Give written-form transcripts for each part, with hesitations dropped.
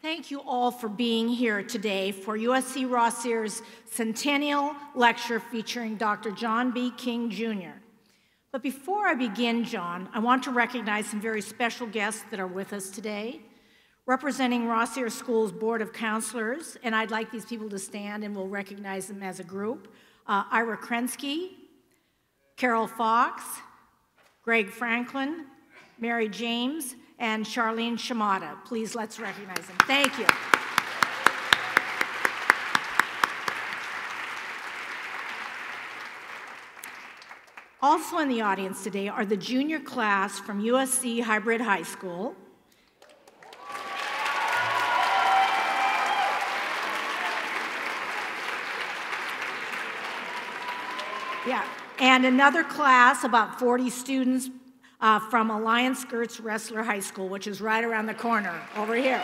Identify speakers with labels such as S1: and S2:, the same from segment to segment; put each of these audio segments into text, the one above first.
S1: Thank you all for being here today for USC Rossier's Centennial Lecture featuring Dr. John B. King, Jr. But before I begin, John, I want to recognize some very special guests that are with us today. Representing Rossier School's Board of Counselors, and I'd like these people to stand and we'll recognize them as a group. Ira Krensky, Carol Fox, Greg Franklin, Mary James, and Charlene Shimada. Please let's recognize them. Thank you. Also in the audience today are the junior class from USC Hybrid High School. Yeah, and another class, about 40 students from Alliance Skirts Wrestler High School, which is right around the corner over here.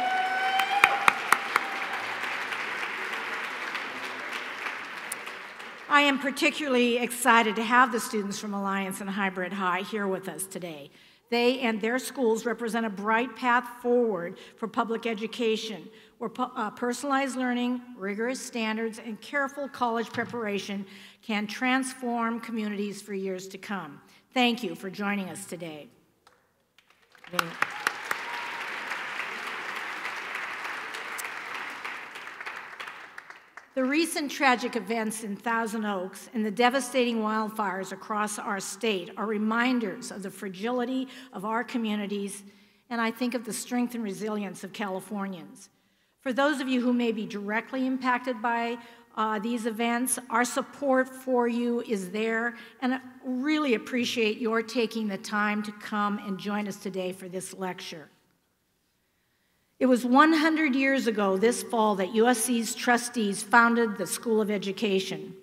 S1: I am particularly excited to have the students from Alliance and Hybrid High here with us today. They and their schools represent a bright path forward for public education, where personalized learning, rigorous standards, and careful college preparation can transform communities for years to come. Thank you for joining us today. The recent tragic events in Thousand Oaks and the devastating wildfires across our state are reminders of the fragility of our communities, and I think of the strength and resilience of Californians. For those of you who may be directly impacted by these events, our support for you is there, and I really appreciate your taking the time to come and join us today for this lecture. It was 100 years ago this fall that USC's trustees founded the School of Education.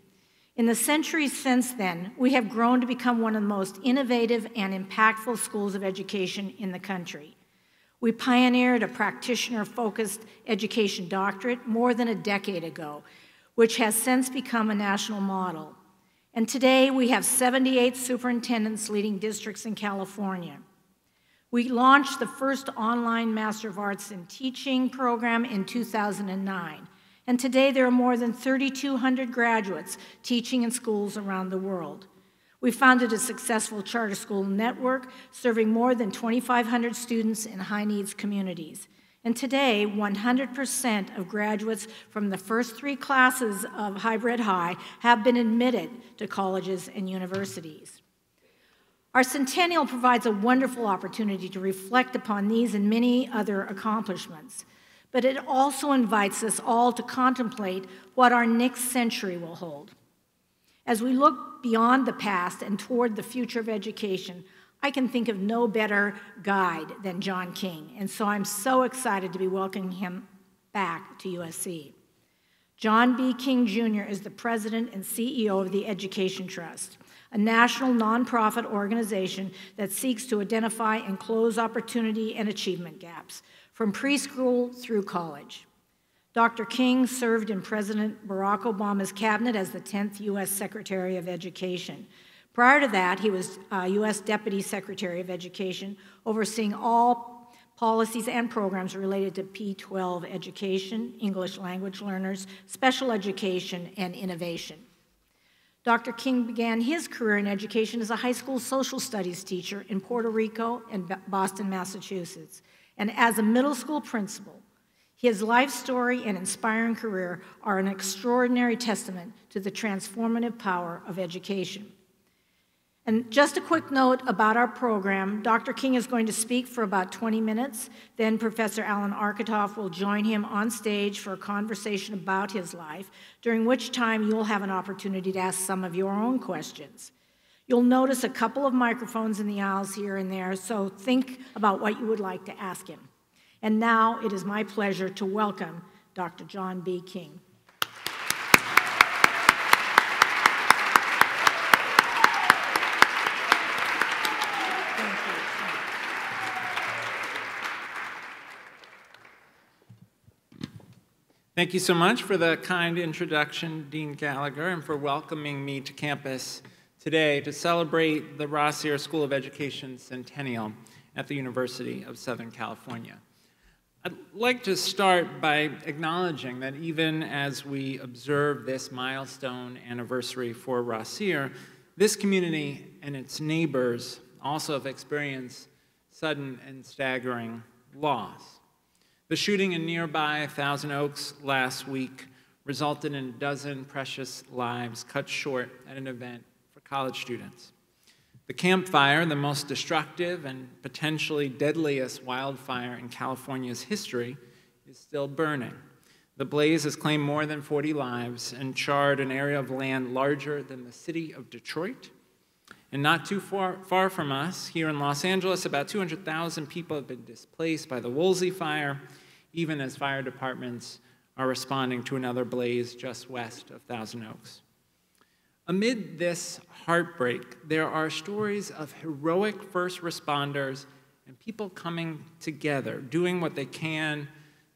S1: In the centuries since then, we have grown to become one of the most innovative and impactful schools of education in the country. We pioneered a practitioner-focused education doctorate more than a decade ago, which has since become a national model. And today, we have 78 superintendents leading districts in California. We launched the first online Master of Arts in Teaching program in 2009. And today, there are more than 3,200 graduates teaching in schools around the world. We founded a successful charter school network serving more than 2,500 students in high-needs communities. And today, 100% of graduates from the first 3 classes of Hybrid High have been admitted to colleges and universities. Our Centennial provides a wonderful opportunity to reflect upon these and many other accomplishments, but it also invites us all to contemplate what our next century will hold. As we look beyond the past and toward the future of education, I can think of no better guide than John King, and so I'm so excited to be welcoming him back to USC. John B. King, Jr. is the president and CEO of the Education Trust, a national nonprofit organization that seeks to identify and close opportunity and achievement gaps, from preschool through college. Dr. King served in President Barack Obama's cabinet as the 10th U.S. Secretary of Education. Prior to that, he was U.S. Deputy Secretary of Education, overseeing all policies and programs related to P-12 education, English language learners, special education, and innovation. Dr. King began his career in education as a high school social studies teacher in Puerto Rico and Boston, Massachusetts, and as a middle school principal. His life story and inspiring career are an extraordinary testament to the transformative power of education. And just a quick note about our program, Dr. King is going to speak for about 20 minutes. Then Professor Alan Arkatoff will join him on stage for a conversation about his life, during which time you'll have an opportunity to ask some of your own questions. You'll notice a couple of microphones in the aisles here and there, so think about what you would like to ask him. And now it is my pleasure to welcome Dr. John B. King.
S2: Thank you so much for the kind introduction, Dean Gallagher, and for welcoming me to campus today to celebrate the Rossier School of Education Centennial at the University of Southern California. I'd like to start by acknowledging that even as we observe this milestone anniversary for Rossier, this community and its neighbors also have experienced sudden and staggering loss. The shooting in nearby Thousand Oaks last week resulted in a dozen precious lives cut short at an event for college students. The Camp Fire, the most destructive and potentially deadliest wildfire in California's history, is still burning. The blaze has claimed more than 40 lives and charred an area of land larger than the city of Detroit. And not too far from us, here in Los Angeles, about 200,000 people have been displaced by the Woolsey Fire, even as fire departments are responding to another blaze just west of Thousand Oaks. Amid this heartbreak, there are stories of heroic first responders and people coming together, doing what they can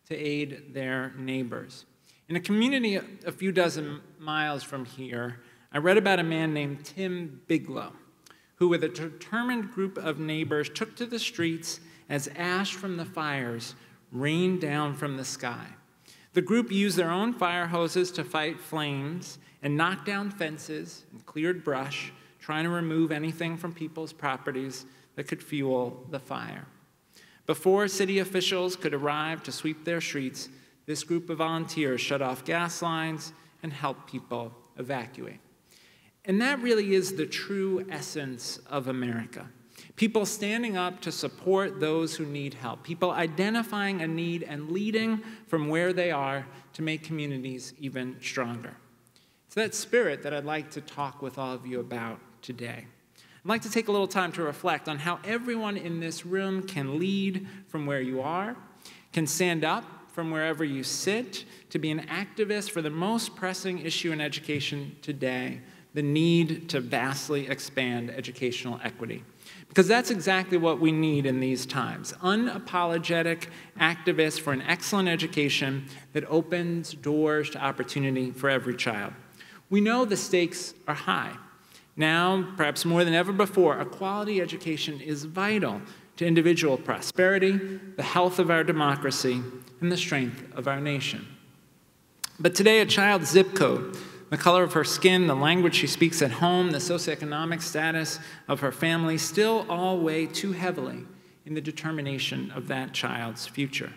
S2: to aid their neighbors. In a community a few dozen miles from here, I read about a man named Tim Bigelow, who with a determined group of neighbors took to the streets as ash from the fires rained down from the sky. The group used their own fire hoses to fight flames and knocked down fences and cleared brush, trying to remove anything from people's properties that could fuel the fire. Before city officials could arrive to sweep their streets, this group of volunteers shut off gas lines and helped people evacuate. And that really is the true essence of America. People standing up to support those who need help. People identifying a need and leading from where they are to make communities even stronger. It's that spirit that I'd like to talk with all of you about today. I'd like to take a little time to reflect on how everyone in this room can lead from where you are, can stand up from wherever you sit, to be an activist for the most pressing issue in education today, the need to vastly expand educational equity. Because that's exactly what we need in these times. Unapologetic activists for an excellent education that opens doors to opportunity for every child. We know the stakes are high. Now, perhaps more than ever before, a quality education is vital to individual prosperity, the health of our democracy, and the strength of our nation. But today, a child's zip code, the color of her skin, the language she speaks at home, the socioeconomic status of her family still all weigh too heavily in the determination of that child's future.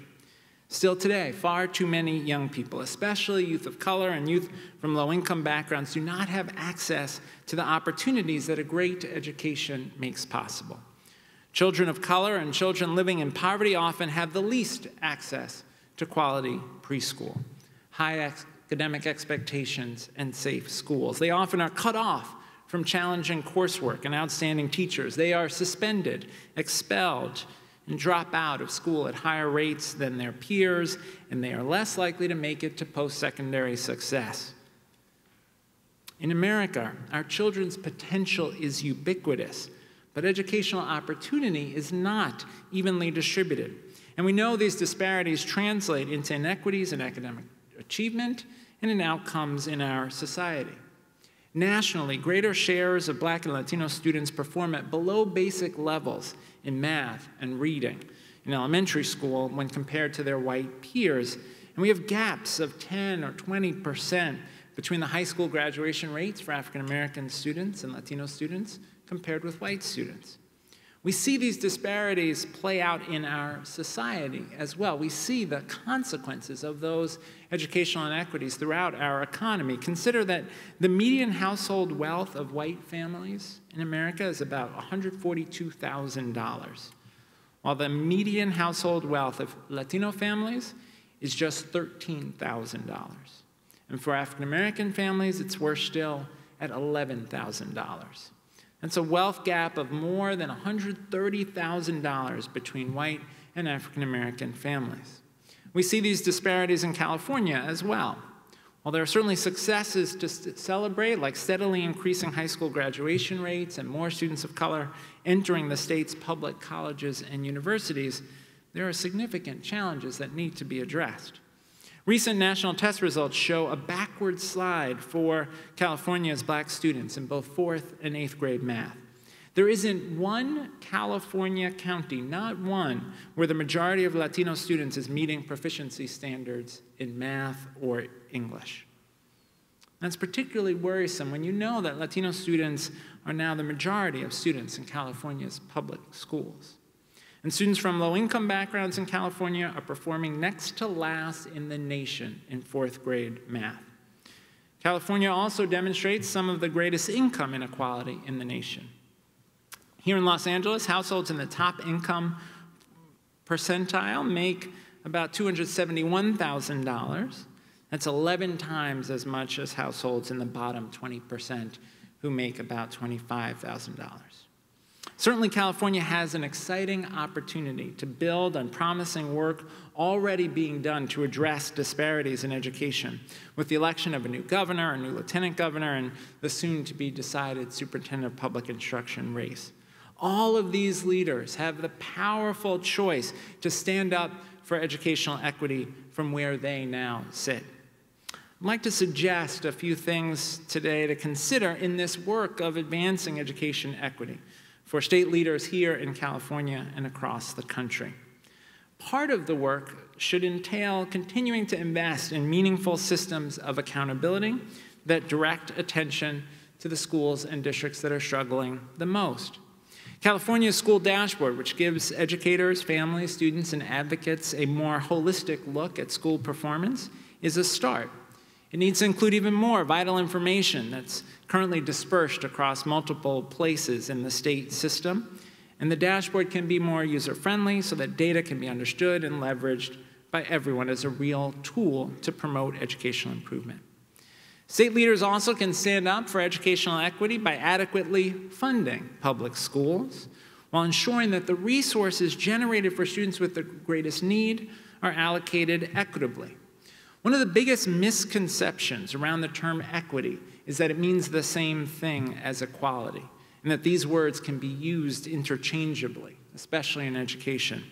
S2: Still today, far too many young people, especially youth of color and youth from low-income backgrounds, do not have access to the opportunities that a great education makes possible. Children of color and children living in poverty often have the least access to quality preschool, high academic expectations, and safe schools. They often are cut off from challenging coursework and outstanding teachers. They are suspended, expelled, and drop out of school at higher rates than their peers, and they are less likely to make it to post-secondary success. In America, our children's potential is ubiquitous, but educational opportunity is not evenly distributed. And we know these disparities translate into inequities in academic achievement and in outcomes in our society. Nationally, greater shares of Black and Latino students perform at below basic levels in math and reading in elementary school when compared to their white peers. And we have gaps of 10 or 20% between the high school graduation rates for African American students and Latino students compared with white students. We see these disparities play out in our society as well. We see the consequences of those educational inequities throughout our economy. Consider that the median household wealth of white families in America is about $142,000, while the median household wealth of Latino families is just $13,000. And for African American families, it's worse still at $11,000. That's a wealth gap of more than $130,000 between white and African American families. We see these disparities in California as well. While there are certainly successes to celebrate, like steadily increasing high school graduation rates and more students of color entering the state's public colleges and universities, there are significant challenges that need to be addressed. Recent national test results show a backward slide for California's Black students in both 4th and 8th grade math. There isn't one California county, not one, where the majority of Latino students is meeting proficiency standards in math or English. That's particularly worrisome when you know that Latino students are now the majority of students in California's public schools. And students from low-income backgrounds in California are performing next to last in the nation in 4th grade math. California also demonstrates some of the greatest income inequality in the nation. Here in Los Angeles, households in the top income percentile make about $271,000. That's 11 times as much as households in the bottom 20% who make about $25,000. Certainly, California has an exciting opportunity to build on promising work already being done to address disparities in education, with the election of a new governor, a new lieutenant governor, and the soon-to-be-decided superintendent of public instruction race. All of these leaders have the powerful choice to stand up for educational equity from where they now sit. I'd like to suggest a few things today to consider in this work of advancing education equity for state leaders here in California and across the country. Part of the work should entail continuing to invest in meaningful systems of accountability that direct attention to the schools and districts that are struggling the most. California's school dashboard, which gives educators, families, students, and advocates a more holistic look at school performance, is a start. It needs to include even more vital information that's currently dispersed across multiple places in the state system, and the dashboard can be more user-friendly so that data can be understood and leveraged by everyone as a real tool to promote educational improvement. State leaders also can stand up for educational equity by adequately funding public schools while ensuring that the resources generated for students with the greatest need are allocated equitably. One of the biggest misconceptions around the term equity is that it means the same thing as equality, and that these words can be used interchangeably, especially in education.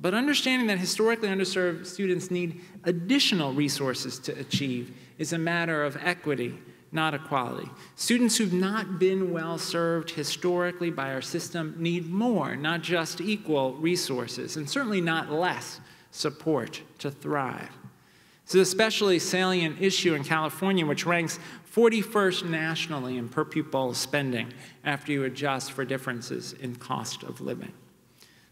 S2: But understanding that historically underserved students need additional resources to achieve is a matter of equity, not equality. Students who've not been well served historically by our system need more, not just equal resources, and certainly not less support to thrive. It's an especially salient issue in California, which ranks 41st nationally in per pupil spending after you adjust for differences in cost of living.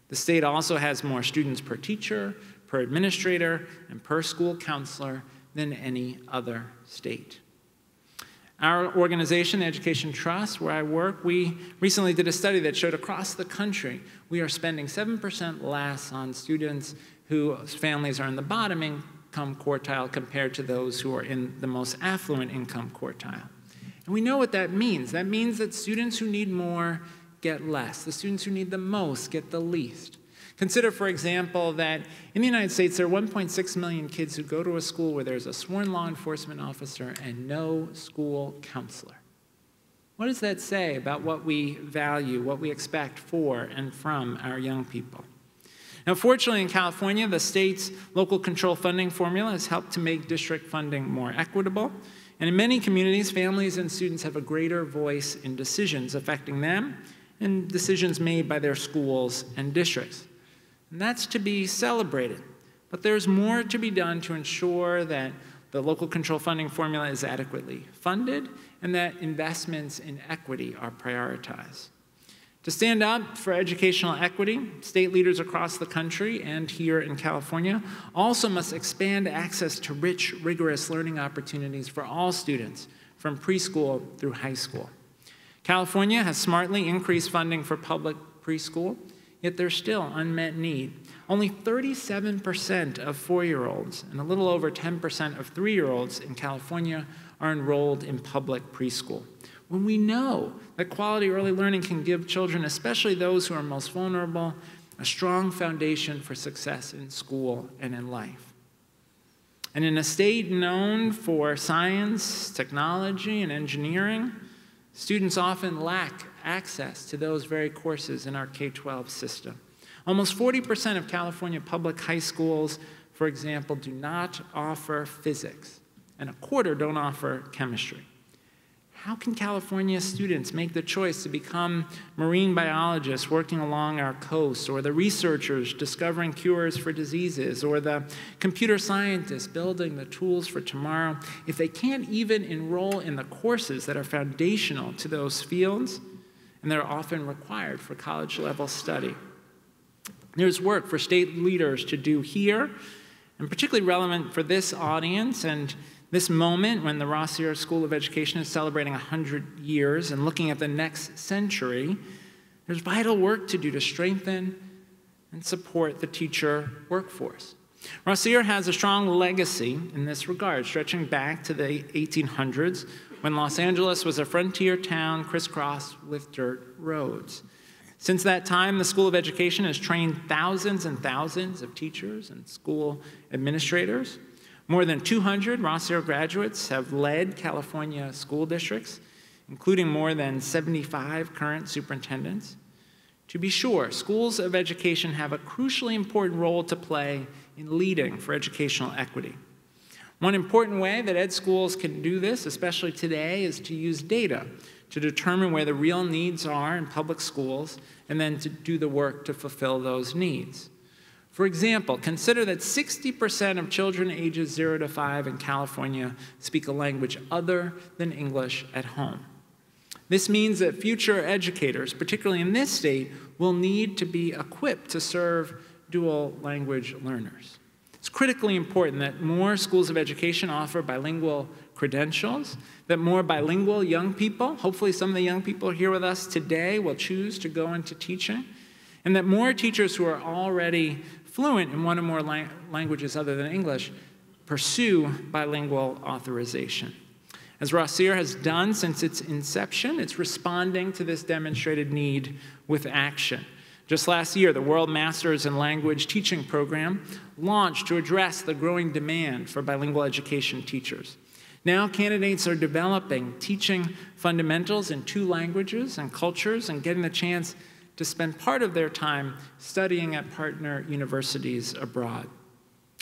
S2: The state also has more students per teacher, per administrator, and per school counselor than any other state. Our organization, the Education Trust, where I work, we recently did a study that showed across the country we are spending 7% less on students whose families are in the bottom income quartile compared to those who are in the most affluent income quartile. And we know what that means. That means that students who need more get less. The students who need the most get the least. Consider, for example, that in the United States, there are 1.6 million kids who go to a school where there's a sworn law enforcement officer and no school counselor. What does that say about what we value, what we expect for and from our young people? Now, fortunately, in California, the state's local control funding formula has helped to make district funding more equitable. And in many communities, families and students have a greater voice in decisions affecting them and decisions made by their schools and districts. And that's to be celebrated. But there's more to be done to ensure that the local control funding formula is adequately funded and that investments in equity are prioritized. To stand up for educational equity, state leaders across the country and here in California also must expand access to rich, rigorous learning opportunities for all students, from preschool through high school. California has smartly increased funding for public preschool, yet there's still unmet need. Only 37% of 4-year-olds and a little over 10% of 3-year-olds in California are enrolled in public preschool. When we know that quality early learning can give children, especially those who are most vulnerable, a strong foundation for success in school and in life. And in a state known for science, technology, and engineering, students often lack access to those very courses in our K-12 system. Almost 40% of California public high schools, for example, do not offer physics, and a quarter don't offer chemistry. how can California students make the choice to become marine biologists working along our coast, or the researchers discovering cures for diseases, or the computer scientists building the tools for tomorrow, if they can't even enroll in the courses that are foundational to those fields and that are often required for college-level study? There's work for state leaders to do here, and particularly relevant for this audience and this moment when the Rossier School of Education is celebrating 100 years and looking at the next century. There's vital work to do to strengthen and support the teacher workforce. Rossier has a strong legacy in this regard, stretching back to the 1800s when Los Angeles was a frontier town crisscrossed with dirt roads. Since that time, the School of Education has trained thousands and thousands of teachers and school administrators. More than 200 Rossier graduates have led California school districts, including more than 75 current superintendents. To be sure, schools of education have a crucially important role to play in leading for educational equity. One important way that ed schools can do this, especially today, is to use data to determine where the real needs are in public schools and then to do the work to fulfill those needs. For example, consider that 60% of children ages 0 to 5 in California speak a language other than English at home. This means that future educators, particularly in this state, will need to be equipped to serve dual language learners. It's critically important that more schools of education offer bilingual credentials, that more bilingual young people, hopefully some of the young people here with us today, will choose to go into teaching, and that more teachers who are already fluent in one or more languages other than English pursue bilingual authorization. As Rossier has done since its inception, it's responding to this demonstrated need with action. Just last year, the World Masters in Language Teaching Program launched to address the growing demand for bilingual education teachers. Now, candidates are developing teaching fundamentals in 2 languages and cultures and getting the chance to spend part of their time studying at partner universities abroad.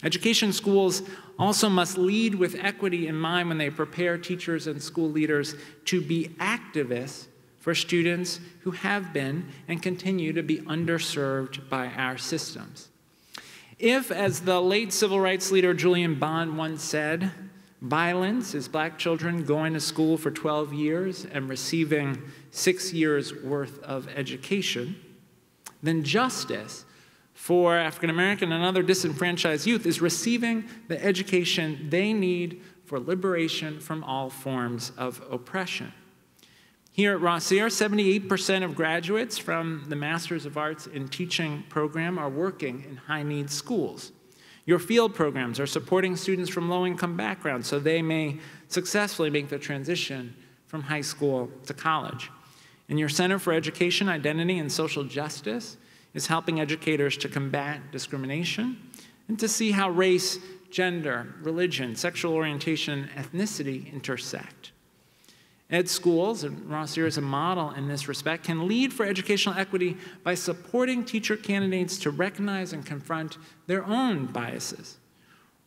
S2: Education schools also must lead with equity in mind when they prepare teachers and school leaders to be activists for students who have been and continue to be underserved by our systems. If, as the late civil rights leader Julian Bond once said, violence is black children going to school for 12 years and receiving 6 years' worth of education, then justice for African American and other disenfranchised youth is receiving the education they need for liberation from all forms of oppression. Here at Rossier, 78% of graduates from the Masters of Arts in Teaching program are working in high-needs schools. Your field programs are supporting students from low-income backgrounds so they may successfully make the transition from high school to college. And your Center for Education, Identity, and Social Justice is helping educators to combat discrimination and to see how race, gender, religion, sexual orientation, and ethnicity intersect. Ed schools, and Rossier is a model in this respect, can lead for educational equity by supporting teacher candidates to recognize and confront their own biases,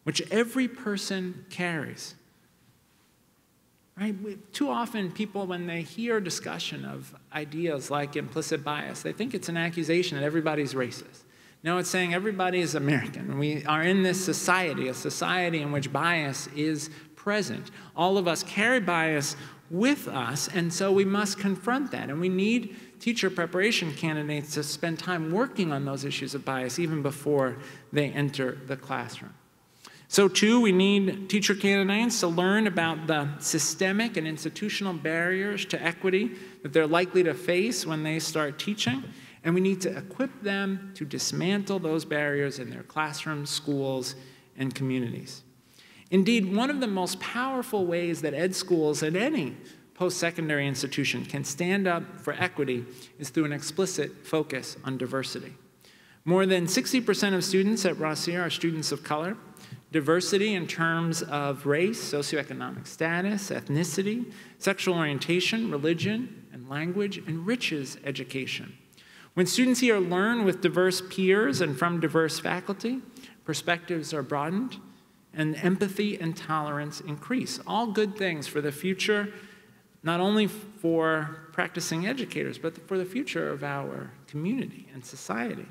S2: which every person carries. Right? Too often people, when they hear discussion of ideas like implicit bias, they think it's an accusation that everybody's racist. No, it's saying everybody is American. We are in this society, a society in which bias is present. All of us carry bias with us, and so we must confront that. And we need teacher preparation candidates to spend time working on those issues of bias even before they enter the classroom. So too, we need teacher candidates to learn about the systemic and institutional barriers to equity that they're likely to face when they start teaching. And we need to equip them to dismantle those barriers in their classrooms, schools, and communities. Indeed, one of the most powerful ways that ed schools and any post-secondary institution can stand up for equity is through an explicit focus on diversity. More than 60% of students at Rossier are students of color. Diversity in terms of race, socioeconomic status, ethnicity, sexual orientation, religion, and language enriches education. When students here learn with diverse peers and from diverse faculty, perspectives are broadened, and empathy and tolerance increase. All good things for the future not only for practicing educators, but for the future of our community and society.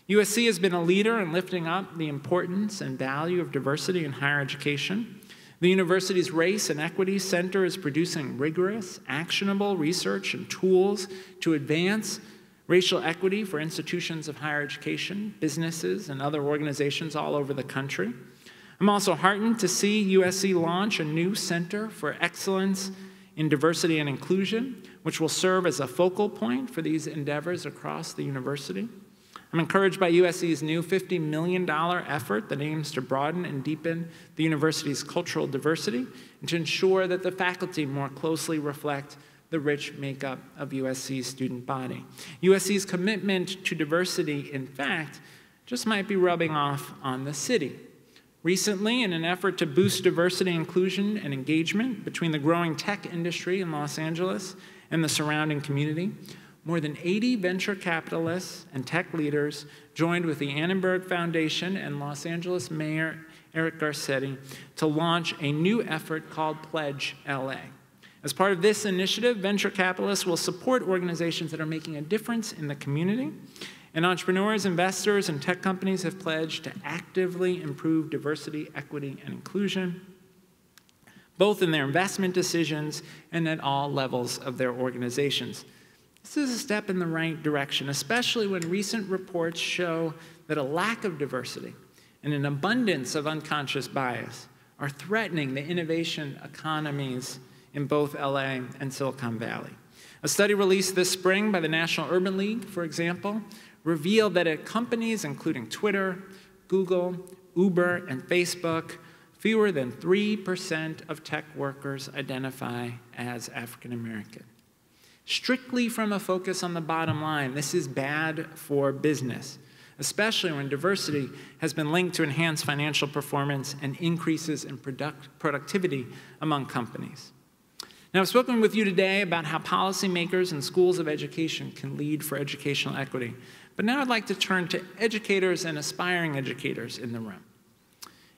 S2: USC has been a leader in lifting up the importance and value of diversity in higher education. The university's Race and Equity Center is producing rigorous, actionable research and tools to advance racial equity for institutions of higher education, businesses, and other organizations all over the country. I'm also heartened to see USC launch a new Center for Excellence in Diversity and Inclusion, which will serve as a focal point for these endeavors across the university. I'm encouraged by USC's new $50 million effort that aims to broaden and deepen the university's cultural diversity and to ensure that the faculty more closely reflect the rich makeup of USC's student body. USC's commitment to diversity, in fact, just might be rubbing off on the city. Recently, in an effort to boost diversity, inclusion, and engagement between the growing tech industry in Los Angeles and the surrounding community, more than 80 venture capitalists and tech leaders joined with the Annenberg Foundation and Los Angeles Mayor Eric Garcetti to launch a new effort called Pledge LA. As part of this initiative, venture capitalists will support organizations that are making a difference in the community, and entrepreneurs, investors, and tech companies have pledged to actively improve diversity, equity, and inclusion, both in their investment decisions and at all levels of their organizations. This is a step in the right direction, especially when recent reports show that a lack of diversity and an abundance of unconscious bias are threatening the innovation economies in both LA and Silicon Valley. A study released this spring by the National Urban League, for example, revealed that at companies including Twitter, Google, Uber, and Facebook, fewer than 3% of tech workers identify as African American. Strictly from a focus on the bottom line, this is bad for business, especially when diversity has been linked to enhanced financial performance and increases in productivity among companies. Now, I've spoken with you today about how policymakers and schools of education can lead for educational equity. But now I'd like to turn to educators and aspiring educators in the room.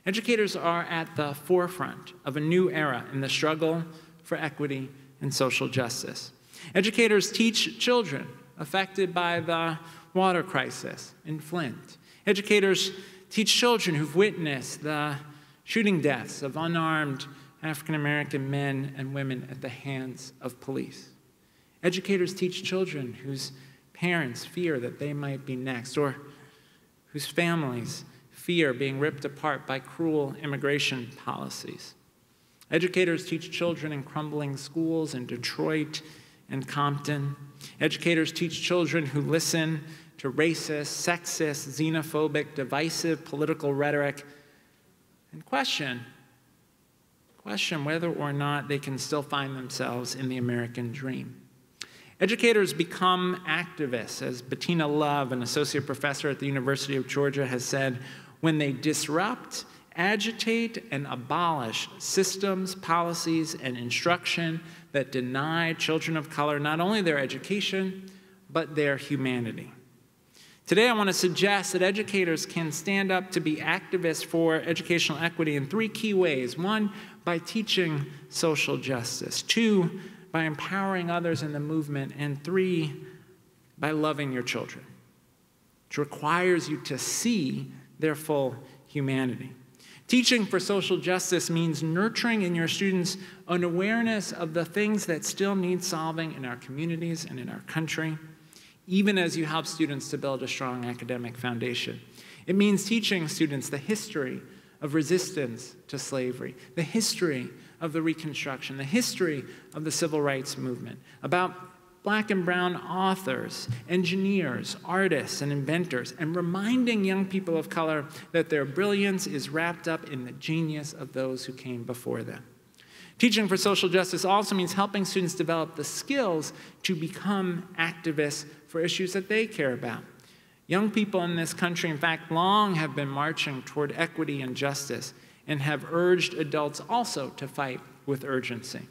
S2: Educators are at the forefront of a new era in the struggle for equity and social justice. Educators teach children affected by the water crisis in Flint. Educators teach children who've witnessed the shooting deaths of unarmed African-American men and women at the hands of police. Educators teach children whose parents fear that they might be next, or whose families fear being ripped apart by cruel immigration policies. Educators teach children in crumbling schools in Detroit and Compton. Educators teach children who listen to racist, sexist, xenophobic, divisive political rhetoric and question whether or not they can still find themselves in the American dream. Educators become activists, as Bettina Love, an associate professor at the University of Georgia, has said, when they disrupt, agitate, and abolish systems, policies, and instruction that deny children of color not only their education, but their humanity. Today, I want to suggest that educators can stand up to be activists for educational equity in three key ways. One, by teaching social justice. Two, by empowering others in the movement. And three, by loving your children, which requires you to see their full humanity. Teaching for social justice means nurturing in your students an awareness of the things that still need solving in our communities and in our country, even as you help students to build a strong academic foundation. It means teaching students the history of resistance to slavery, the history of the Reconstruction, the history of the Civil Rights Movement, about Black and brown authors, engineers, artists, and inventors, and reminding young people of color that their brilliance is wrapped up in the genius of those who came before them. Teaching for social justice also means helping students develop the skills to become activists for issues that they care about. Young people in this country, in fact, long have been marching toward equity and justice and have urged adults also to fight with urgency.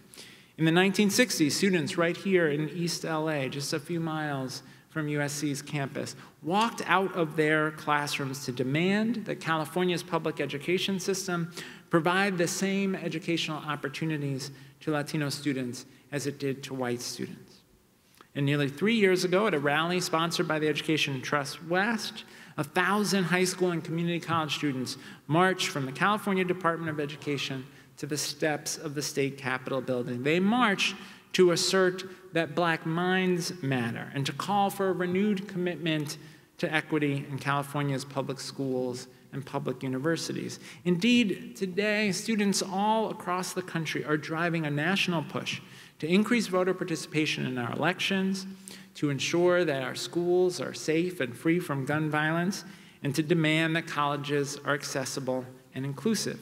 S2: In the 1960s, students right here in East LA, just a few miles from USC's campus, walked out of their classrooms to demand that California's public education system provide the same educational opportunities to Latino students as it did to white students. And nearly 3 years ago, at a rally sponsored by the Education Trust West, 1,000 high school and community college students marched from the California Department of Education to the steps of the state capitol building. They marched to assert that Black minds matter and to call for a renewed commitment to equity in California's public schools and public universities. Indeed, today, students all across the country are driving a national push to increase voter participation in our elections, to ensure that our schools are safe and free from gun violence, and to demand that colleges are accessible and inclusive.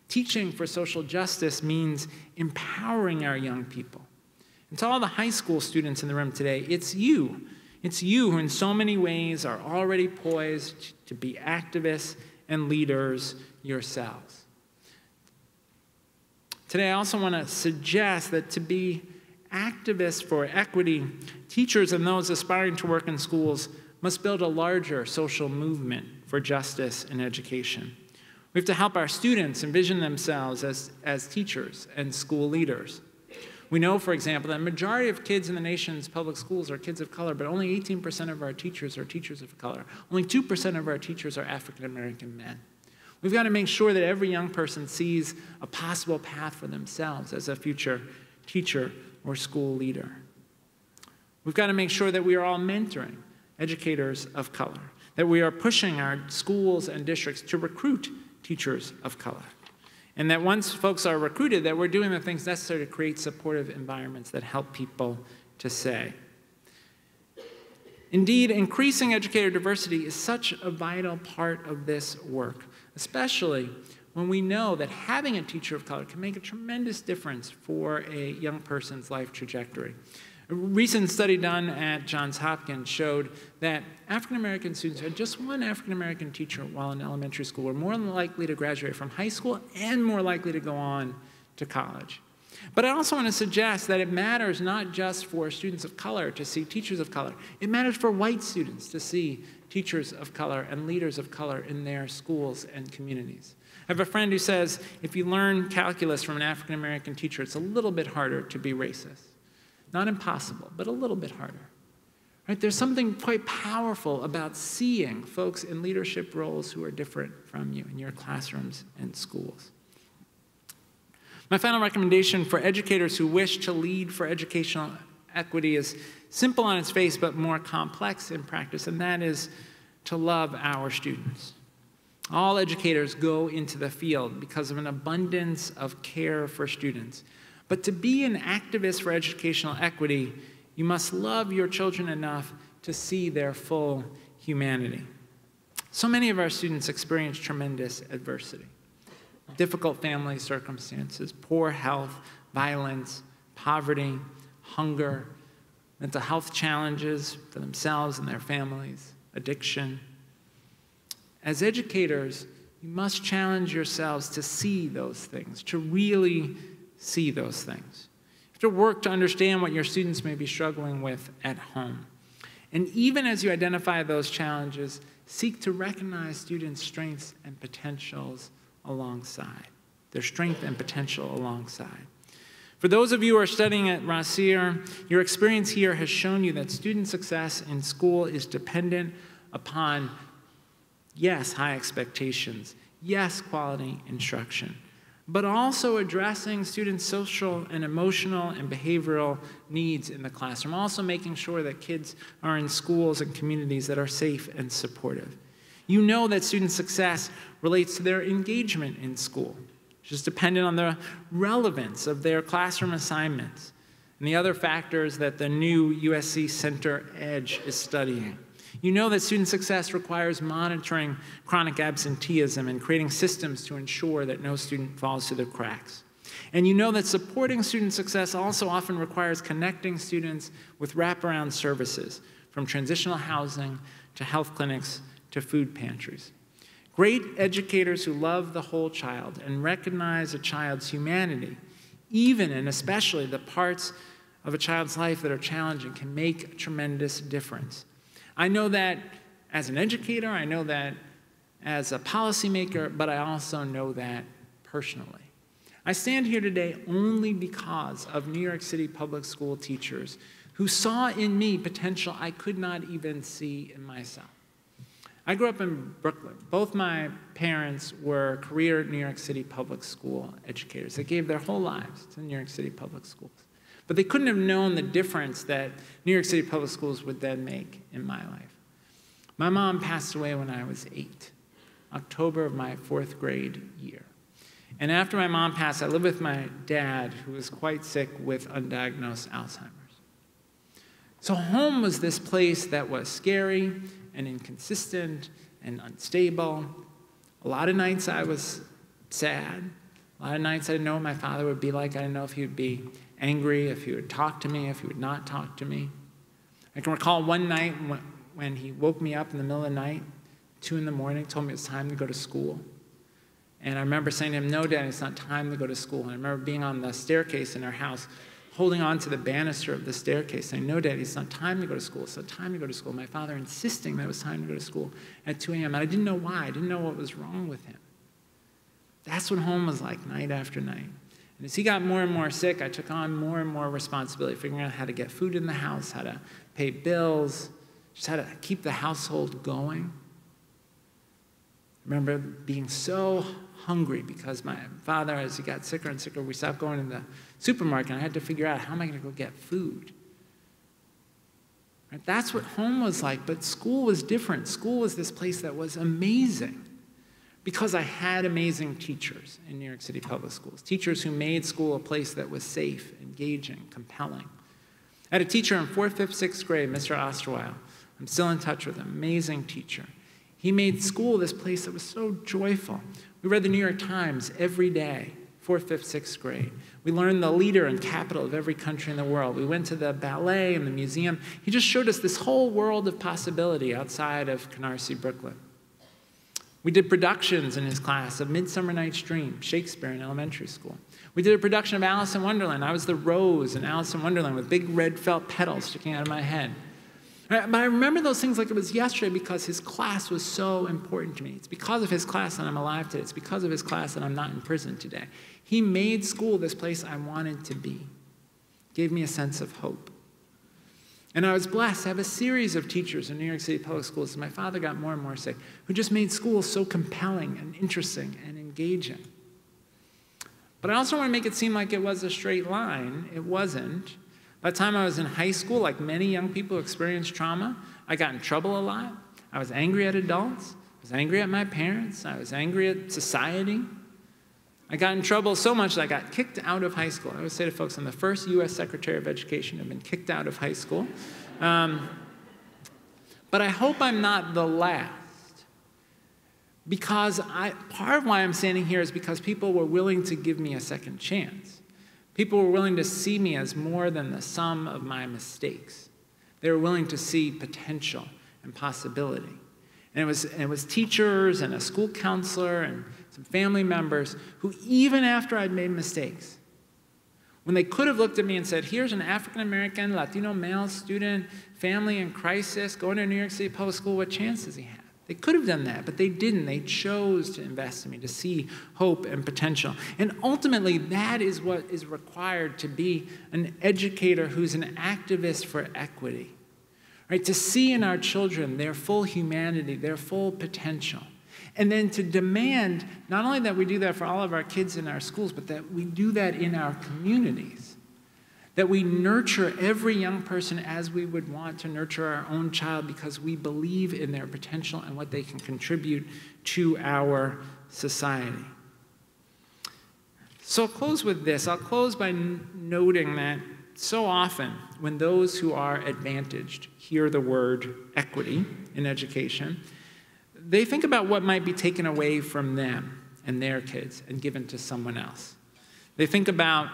S2: Teaching for social justice means empowering our young people. And to all the high school students in the room today, it's you who in so many ways are already poised to be activists and leaders yourselves. Today, I also want to suggest that to be activists for equity, teachers and those aspiring to work in schools must build a larger social movement for justice in education. We have to help our students envision themselves as teachers and school leaders. We know, for example, that the majority of kids in the nation's public schools are kids of color, but only 18% of our teachers are teachers of color. Only 2% of our teachers are African American men. We've got to make sure that every young person sees a possible path for themselves as a future teacher or school leader. We've got to make sure that we are all mentoring educators of color, that we are pushing our schools and districts to recruit teachers of color, and that once folks are recruited, that we're doing the things necessary to create supportive environments that help people to say. Indeed, increasing educator diversity is such a vital part of this work, especially when we know that having a teacher of color can make a tremendous difference for a young person's life trajectory. A recent study done at Johns Hopkins showed that African American students who had just one African American teacher while in elementary school were more likely to graduate from high school and more likely to go on to college. But I also want to suggest that it matters not just for students of color to see teachers of color. It matters for white students to see teachers of color and leaders of color in their schools and communities. I have a friend who says if you learn calculus from an African American teacher, it's a little bit harder to be racist. Not impossible, but a little bit harder. Right? There's something quite powerful about seeing folks in leadership roles who are different from you in your classrooms and schools. My final recommendation for educators who wish to lead for educational equity is simple on its face, but more complex in practice, and that is to love our students. All educators go into the field because of an abundance of care for students. But to be an activist for educational equity, you must love your children enough to see their full humanity. So many of our students experience tremendous adversity. Difficult family circumstances, poor health, violence, poverty, hunger, mental health challenges for themselves and their families, addiction. As educators, you must challenge yourselves to see those things, to really see those things. You have to work to understand what your students may be struggling with at home. And even as you identify those challenges, seek to recognize students' strengths and potentials alongside, their strength and potential alongside. For those of you who are studying at Rossier, your experience here has shown you that student success in school is dependent upon, yes, high expectations, yes, quality instruction, but also addressing students' social and emotional and behavioral needs in the classroom, also making sure that kids are in schools and communities that are safe and supportive. You know that student success relates to their engagement in school, which is dependent on the relevance of their classroom assignments and the other factors that the new USC Center Edge is studying. You know that student success requires monitoring chronic absenteeism and creating systems to ensure that no student falls through the cracks. And you know that supporting student success also often requires connecting students with wraparound services, from transitional housing to health clinics to food pantries. Great educators who love the whole child and recognize a child's humanity, even and especially the parts of a child's life that are challenging, can make a tremendous difference. I know that as an educator, I know that as a policymaker, but I also know that personally. I stand here today only because of New York City public school teachers who saw in me potential I could not even see in myself. I grew up in Brooklyn. Both my parents were career New York City public school educators. They gave their whole lives to New York City public schools. But they couldn't have known the difference that New York City public schools would then make in my life. My mom passed away when I was 8, October of my 4th grade year. And after my mom passed, I lived with my dad, who was quite sick with undiagnosed Alzheimer's. So home was this place that was scary and inconsistent and unstable. A lot of nights I was sad. A lot of nights I didn't know what my father would be like. I didn't know if he would be angry, if he would talk to me, if he would not talk to me. I can recall one night when he woke me up in the middle of the night, 2 in the morning, told me it was time to go to school. And I remember saying to him, "No, Dad, it's not time to go to school." And I remember being on the staircase in our house, holding on to the banister of the staircase, saying, "No, Dad, it's not time to go to school. It's not time to go to school." My father insisting that it was time to go to school at 2 a.m. And I didn't know why. I didn't know what was wrong with him. That's what home was like, night after night. And as he got more and more sick, I took on more and more responsibility, figuring out how to get food in the house, how to pay bills, just how to keep the household going. I remember being so hungry because my father, as he got sicker and sicker, we stopped going to the supermarket, and I had to figure out, how am I going to go get food? Right? That's what home was like, but school was different. School was this place that was amazing because I had amazing teachers in New York City public schools, teachers who made school a place that was safe, engaging, compelling. I had a teacher in 4th, 5th, 6th grade, Mr. Osterweil. I'm still in touch with him, amazing teacher. He made school this place that was so joyful. We read the New York Times every day, 4th, 5th, 6th grade. We learned the leader and capital of every country in the world. We went to the ballet and the museum. He just showed us this whole world of possibility outside of Canarsie, Brooklyn. We did productions in his class of Midsummer Night's Dream, Shakespeare in elementary school. We did a production of Alice in Wonderland. I was the rose in Alice in Wonderland with big red felt petals sticking out of my head. But I remember those things like it was yesterday because his class was so important to me. It's because of his class that I'm alive today. It's because of his class that I'm not in prison today. He made school this place I wanted to be. Gave me a sense of hope. And I was blessed to have a series of teachers in New York City public schools, as my father got more and more sick, who just made school so compelling and interesting and engaging. But I also want to make it seem like it was a straight line. It wasn't. By the time I was in high school, like many young people who experienced trauma, I got in trouble a lot. I was angry at adults. I was angry at my parents. I was angry at society. I got in trouble so much that I got kicked out of high school. I always say to folks, I'm the first U.S. Secretary of Education to have been kicked out of high school. But I hope I'm not the last. Because part of why I'm standing here is because people were willing to give me a second chance. People were willing to see me as more than the sum of my mistakes. They were willing to see potential and possibility. And it was teachers and a school counselor and some family members who, even after I'd made mistakes, when they could have looked at me and said, here's an African-American, Latino male student, family in crisis, going to New York City public school, what chance does he have? They could have done that, but they didn't. They chose to invest in me, to see hope and potential. And ultimately, that is what is required to be an educator who's an activist for equity. Right? To see in our children their full humanity, their full potential. And then to demand not only that we do that for all of our kids in our schools, but that we do that in our communities. That we nurture every young person as we would want to nurture our own child because we believe in their potential and what they can contribute to our society. So I'll close with this. I'll close by noting that so often when those who are advantaged hear the word equity in education, they think about what might be taken away from them and their kids and given to someone else. They think about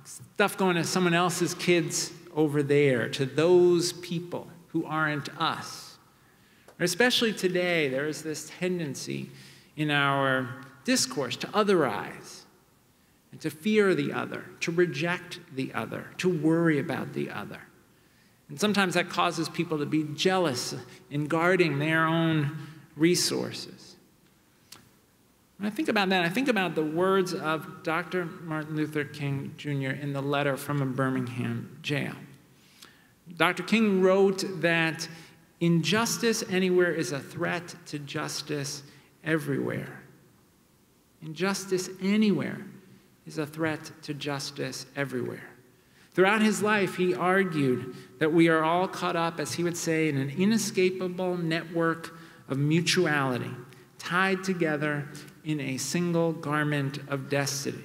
S2: stuff going to someone else's kids over there, to those people who aren't us. Especially today, there is this tendency in our discourse to otherize, and to fear the other, to reject the other, to worry about the other. And sometimes that causes people to be jealous in guarding their own resources. When I think about that, I think about the words of Dr. Martin Luther King Jr. in the letter from a Birmingham jail. Dr. King wrote that injustice anywhere is a threat to justice everywhere. Injustice anywhere is a threat to justice everywhere. Throughout his life, he argued that we are all caught up, as he would say, in an inescapable network of mutuality, tied together in a single garment of destiny.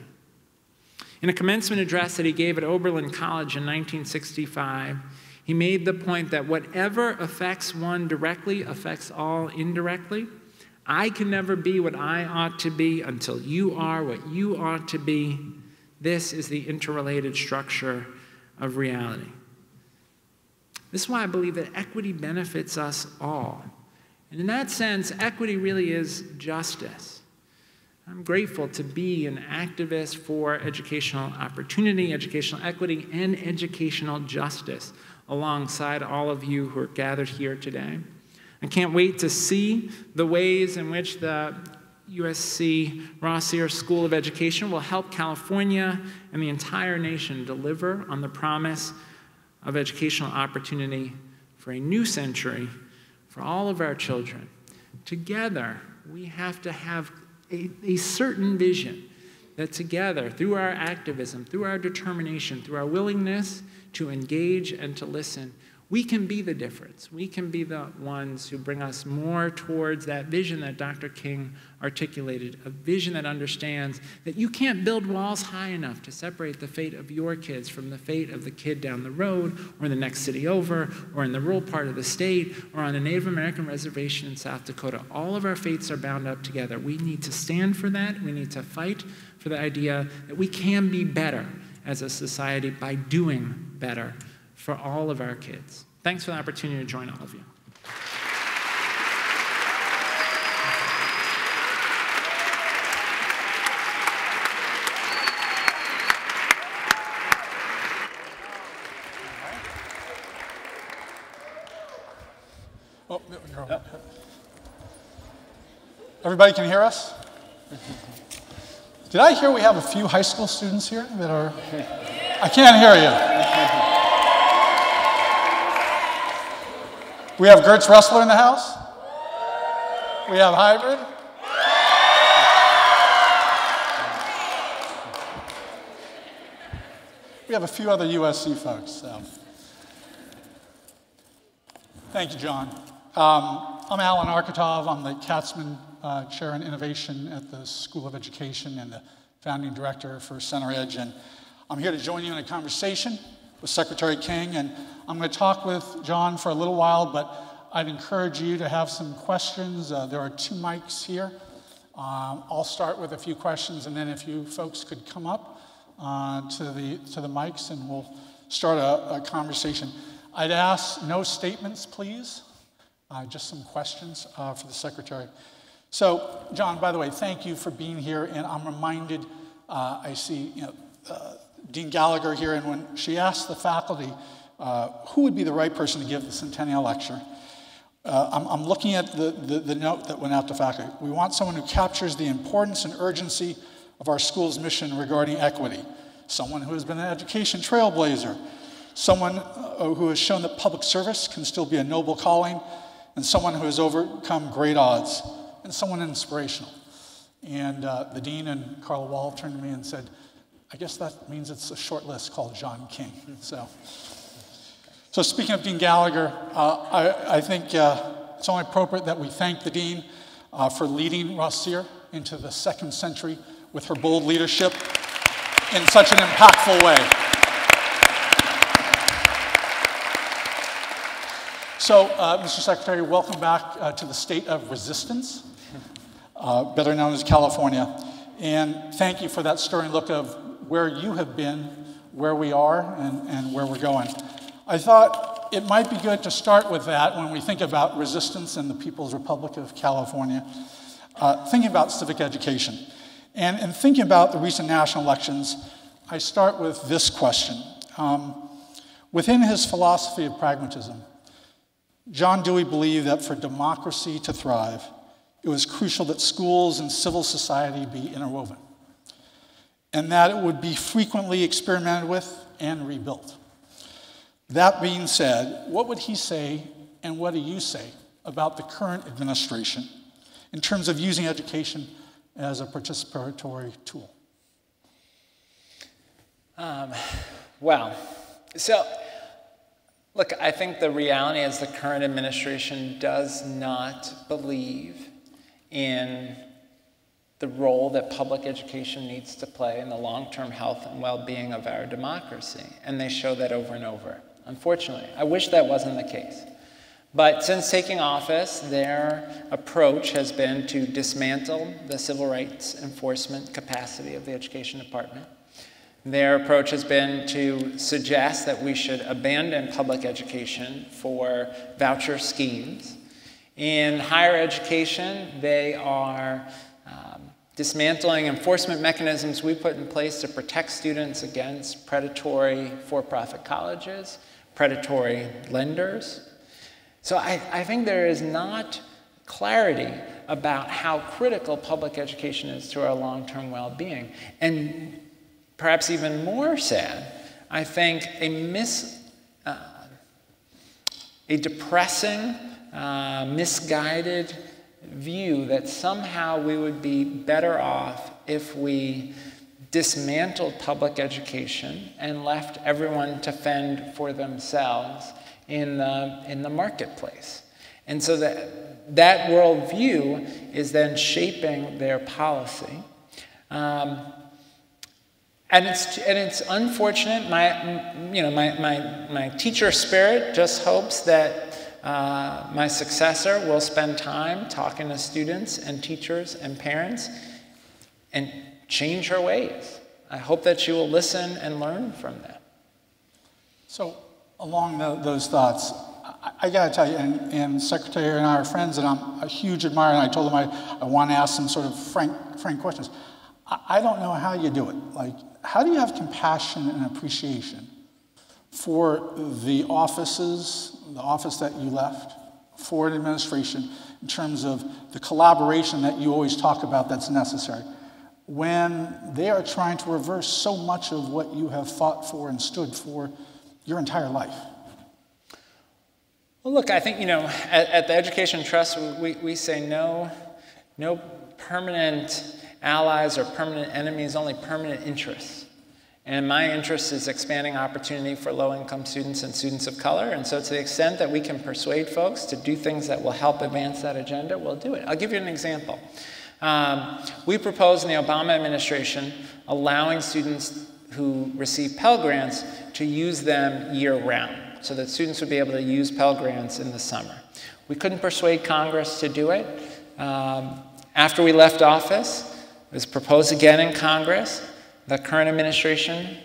S2: In a commencement address that he gave at Oberlin College in 1965, he made the point that whatever affects one directly affects all indirectly. I can never be what I ought to be until you are what you ought to be. This is the interrelated structure of reality. This is why I believe that equity benefits us all. And in that sense, equity really is justice. I'm grateful to be an activist for educational opportunity, educational equity, and educational justice alongside all of you who are gathered here today. I can't wait to see the ways in which the USC Rossier School of Education will help California and the entire nation deliver on the promise of educational opportunity for a new century for all of our children. Together, we have to have a certain vision that together, through our activism, through our determination, through our willingness to engage and to listen, we can be the difference. We can be the ones who bring us more towards that vision that Dr. King articulated, a vision that understands that you can't build walls high enough to separate the fate of your kids from the fate of the kid down the road, or in the next city over, or in the rural part of the state, or on a Native American reservation in South Dakota. All of our fates are bound up together. We need to stand for that. We need to fight for the idea that we can be better as a society by doing better for all of our kids. Thanks for the opportunity to join all of you.
S3: Oh, no. Everybody can hear us? Did I hear we have a few high school students here that are... I can't hear you. We have Gertz Rustler in the house. We have Hybrid. We have a few other USC folks. So. Thank you, John. I'm Alan Arkatov. I'm the Katzman Chair in Innovation at the School of Education and the founding director for Center Edge. And I'm here to join you in a conversation with Secretary King. And I'm going to talk with John for a little while, but I'd encourage you to have some questions. There are 2 mics here. I'll start with a few questions, and then if you folks could come up to the mics, and we'll start a conversation. I'd ask no statements, please. Just some questions for the Secretary. So, John, by the way, thank you for being here, and I'm reminded, I see Dean Gallagher here, and when she asked the faculty who would be the right person to give the Centennial lecture, I'm looking at the note that went out to faculty. We want someone who captures the importance and urgency of our school's mission regarding equity, someone who has been an education trailblazer, someone who has shown that public service can still be a noble calling, and someone who has overcome great odds, and someone inspirational. And the dean and Carla Wall turned to me and said, I guess that means it's a short list called John King. So speaking of Dean Gallagher, I think it's only appropriate that we thank the dean for leading Rossier into the 2nd century with her bold leadership in such an impactful way. So, Mr. Secretary, welcome back to the state of resistance, better known as California. And thank you for that stirring look of where you have been, where we are, and where we're going. I thought it might be good to start with that when we think about resistance in the People's Republic of California, thinking about civic education. And in thinking about the recent national elections, I start with this question. Within his philosophy of pragmatism, John Dewey believed that for democracy to thrive, it was crucial that schools and civil society be interwoven, and that it would be frequently experimented with and rebuilt. That being said, what would he say and what do you say about the current administration in terms of using education as a participatory tool?
S2: Well, so look, I think the reality is the current administration does not believe in the role that public education needs to play in the long-term health and well-being of our democracy, and they show that over and over. Unfortunately, I wish that wasn't the case. But since taking office, their approach has been to dismantle the civil rights enforcement capacity of the Education Department. Their approach has been to suggest that we should abandon public education for voucher schemes. In higher education, they are dismantling enforcement mechanisms we put in place to protect students against predatory for-profit colleges, predatory lenders. So I think there is not clarity about how critical public education is to our long-term well-being. And perhaps even more sad, I think a depressing, misguided view that somehow we would be better off if we dismantled public education and left everyone to fend for themselves in the marketplace. And so that worldview is then shaping their policy. And it's unfortunate. My teacher spirit just hopes that my successor will spend time talking to students and teachers and parents and change her ways. I hope that she will listen and learn from them.
S3: So along those thoughts, I got to tell you, and Secretary and I are friends, and I'm a huge admirer, and I told him I want to ask some sort of frank questions. I don't know how you do it. Like, how do you have compassion and appreciation for the offices, the office that you left, for an administration, in terms of the collaboration that you always talk about that's necessary, when they are trying to reverse so much of what you have fought for and stood for your entire life?
S2: Well, look, I think, at the Education Trust, we say no permanent allies or permanent enemies, only permanent interests. And my interest is expanding opportunity for low-income students and students of color. And so to the extent that we can persuade folks to do things that will help advance that agenda, we'll do it. I'll give you an example. We proposed in the Obama administration allowing students who receive Pell Grants to use them year-round, so that students would be able to use Pell Grants in the summer. We couldn't persuade Congress to do it. After we left office, it was proposed again in Congress. The current administration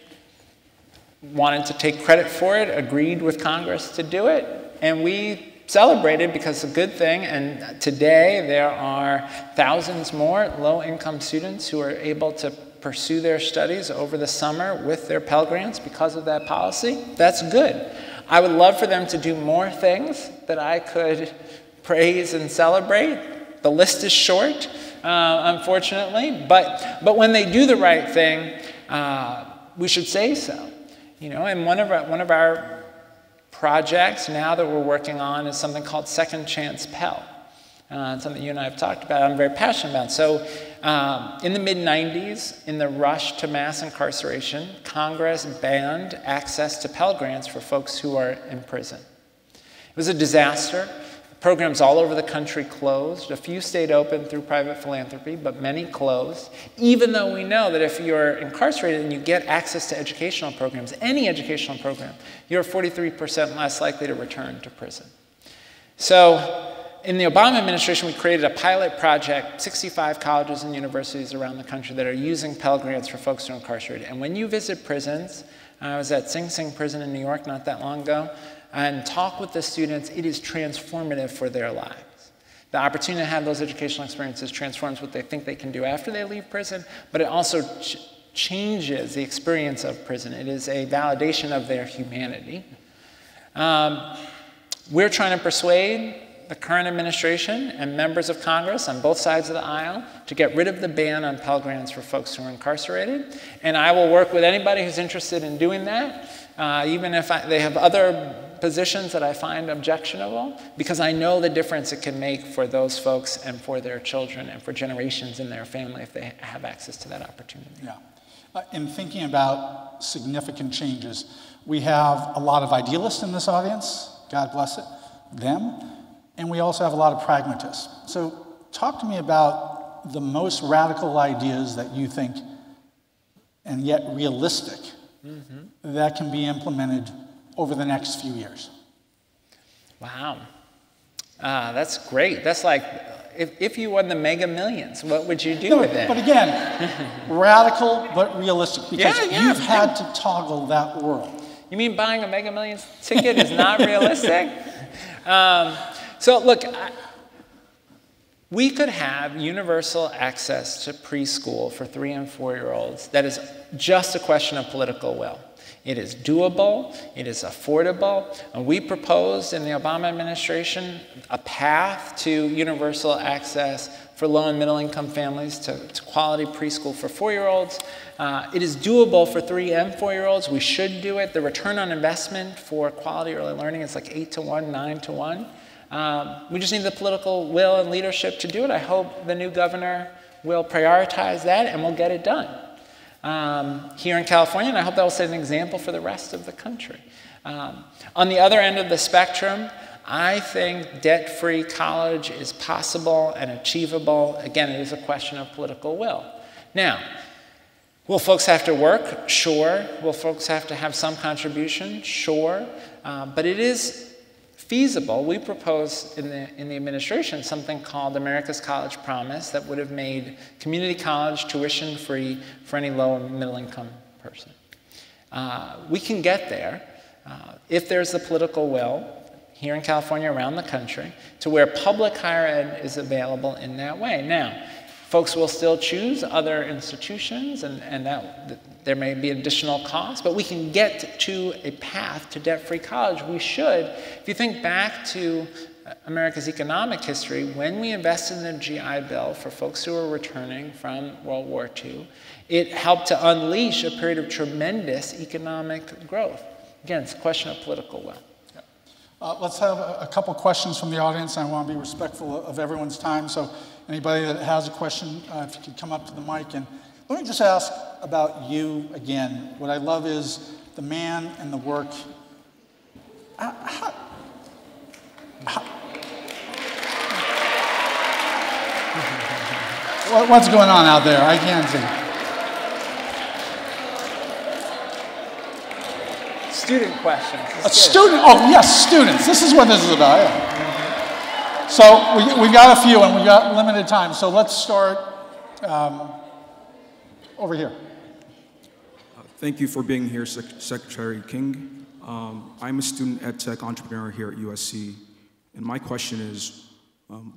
S2: wanted to take credit for it, agreed with Congress to do it, and we celebrated because it's a good thing. And today there are thousands more low-income students who are able to pursue their studies over the summer with their Pell Grants because of that policy. That's good. I would love for them to do more things that I could praise and celebrate. The list is short, unfortunately, but when they do the right thing, we should say so. And one of our projects now that we're working on is something called Second Chance Pell. It's something you and I have talked about, I'm very passionate about. So in the mid-90s, in the rush to mass incarceration, Congress banned access to Pell Grants for folks who are in prison. It was a disaster. Programs all over the country closed. A few stayed open through private philanthropy, but many closed, even though we know that if you're incarcerated and you get access to educational programs, any educational program, you're 43% less likely to return to prison. So in the Obama administration, we created a pilot project, 65 colleges and universities around the country that are using Pell Grants for folks who are incarcerated. And when you visit prisons, I was at Sing Sing prison in New York not that long ago, and talk with the students, it is transformative for their lives. The opportunity to have those educational experiences transforms what they think they can do after they leave prison, but it also changes the experience of prison. It is a validation of their humanity. We're trying to persuade the current administration and members of Congress on both sides of the aisle to get rid of the ban on Pell Grants for folks who are incarcerated. And I will work with anybody who's interested in doing that, even if they have other positions that I find objectionable, because I know the difference it can make for those folks and for their children and for generations in their family if they have access to that opportunity.
S3: Yeah. In thinking about significant changes, we have a lot of idealists in this audience, God bless it, them, and we also have a lot of pragmatists. So talk to me about the most radical ideas that you think, and yet realistic, that can be implemented over the next few years.
S2: Wow. That's great. That's like, if you won the Mega Millions, what would you do with it?
S3: But again, radical but realistic, because you've had to toggle that world.
S2: You mean buying a Mega Millions ticket is not realistic? So look, we could have universal access to preschool for 3- and 4-year-olds. That is just a question of political will. It is doable, it is affordable, and we proposed in the Obama administration a path to universal access for low and middle income families to quality preschool for 4-year-olds. It is doable for 3- and 4-year-olds. We should do it. The return on investment for quality early learning is like 8 to 1, 9 to 1. We just need the political will and leadership to do it. I hope the new governor will prioritize that and we'll get it done. Here in California, and I hope that will set an example for the rest of the country. On the other end of the spectrum, I think debt-free college is possible and achievable. Again, it is a question of political will. Now, will folks have to work? Sure. Will folks have to have some contribution? Sure. But it is feasible. We proposed in the administration something called America's College Promise that would have made community college tuition-free for any low and middle-income person. We can get there if there's the political will here in California, around the country, to where public higher ed is available in that way. Now, folks will still choose other institutions, and that there may be additional costs, but we can get to a path to debt-free college. We should. If you think back to America's economic history, when we invested in the GI Bill for folks who were returning from World War II, it helped to unleash a period of tremendous economic growth. Again, it's a question of political will.
S3: Let's have a couple questions from the audience. I want to be respectful of everyone's time, so anybody that has a question, if you could come up to the mic. And let me just ask about you again. What I love is the man and the work. What's going on out there? I can't see.
S2: Student questions.
S3: A student? Oh, yes, students. This is what this is about. Yeah. So we've got a few, and we've got limited time. So let's start over here.
S4: Thank you for being here, Secretary King. I'm a student EdTech entrepreneur here at USC, and my question is,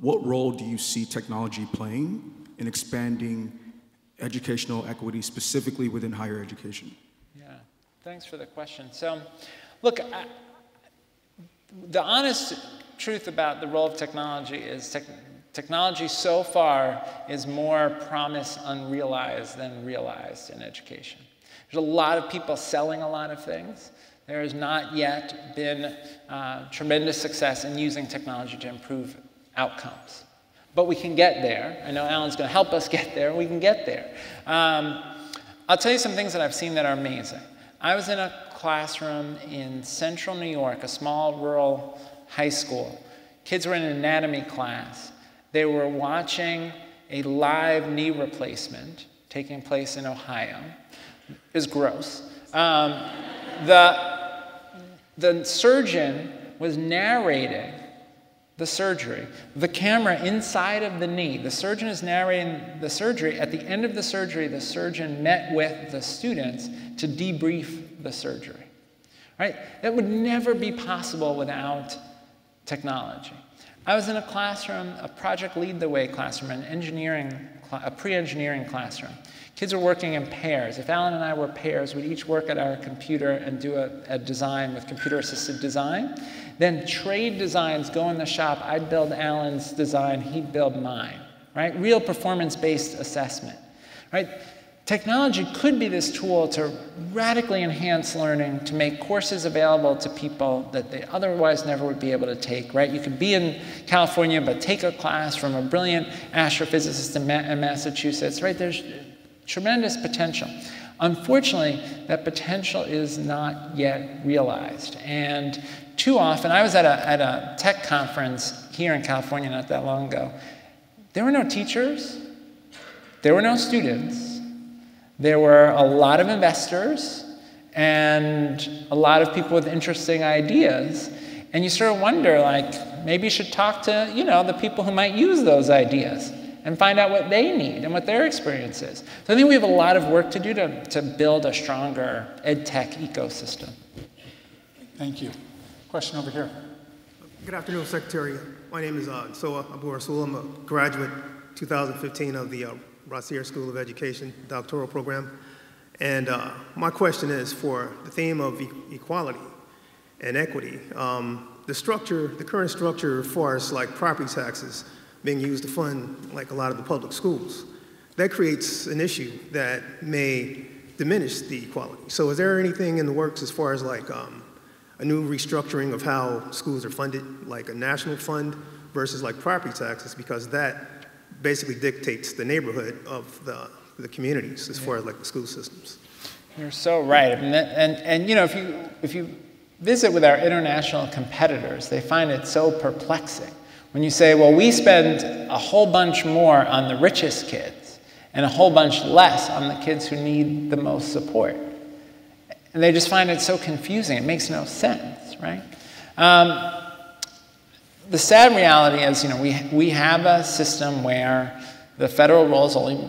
S4: what role do you see technology playing in expanding educational equity, specifically within higher education?
S2: Thanks for the question. So, look, the honest truth about the role of technology is technology so far is more promise unrealized than realized in education. There's a lot of people selling a lot of things. There has not yet been tremendous success in using technology to improve outcomes. But we can get there. I know Alan's going to help us get there. We can get there. I'll tell you some things that I've seen that are amazing. I was in a classroom in central New York, a small rural high school. Kids were in an anatomy class. They were watching a live knee replacement taking place in Ohio. It was gross. The surgeon was narrating the surgery. The camera inside of the knee. The surgeon is narrating the surgery. At the end of the surgery, the surgeon met with the students to debrief the surgery. Right? That would never be possible without technology. I was in a classroom, a Project Lead the Way classroom, a pre-engineering classroom. Kids were working in pairs. If Alan and I were pairs, we'd each work at our computer and do a design with computer-assisted design. Then trade designs go in the shop. I'd build Alan's design, he'd build mine, right? Real performance-based assessment, right? Technology could be this tool to radically enhance learning, to make courses available to people that they otherwise never would be able to take, right? You could be in California, but take a class from a brilliant astrophysicist in Massachusetts, right? There's tremendous potential. Unfortunately, that potential is not yet realized. And too often, I was at a tech conference here in California not that long ago. There were no teachers. There were no students. There were a lot of investors and a lot of people with interesting ideas. And you sort of wonder, like, maybe you should talk to, you know, the people who might use those ideas and find out what they need and what their experience is. So I think we have a lot of work to do to build a stronger ed tech ecosystem.
S3: Thank you. Question over here.
S5: Good afternoon, Secretary. My name is Soa Abu Rasul. I'm a graduate 2015 of the Rossier School of Education doctoral program. And my question is for the theme of equality and equity. The current structure as far as like property taxes being used to fund like a lot of the public schools, that creates an issue that may diminish the equality. So is there anything in the works as far as like a new restructuring of how schools are funded, like a national fund versus like property taxes, because that basically dictates the neighborhood of the communities as far as like the school systems.
S2: You're so right. I mean, and you know, if you visit with our international competitors, they find it so perplexing when you say, well, we spend a whole bunch more on the richest kids and a whole bunch less on the kids who need the most support. And they just find it so confusing. It makes no sense, right? The sad reality is, you know, we have a system where the federal role is only,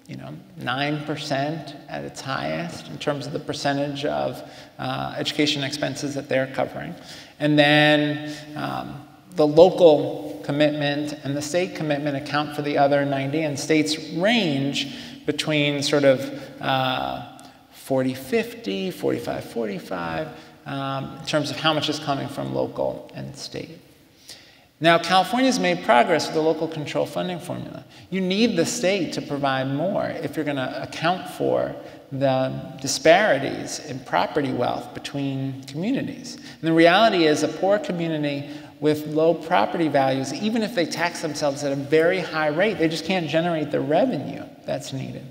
S2: you know, 9% at its highest in terms of the percentage of education expenses that they're covering. And then the local commitment and the state commitment account for the other 90, and states range between sort of 40-50, 45-45, in terms of how much is coming from local and state. Now, California's made progress with the local control funding formula. You need the state to provide more if you're going to account for the disparities in property wealth between communities. And the reality is a poor community with low property values, even if they tax themselves at a very high rate, they just can't generate the revenue that's needed.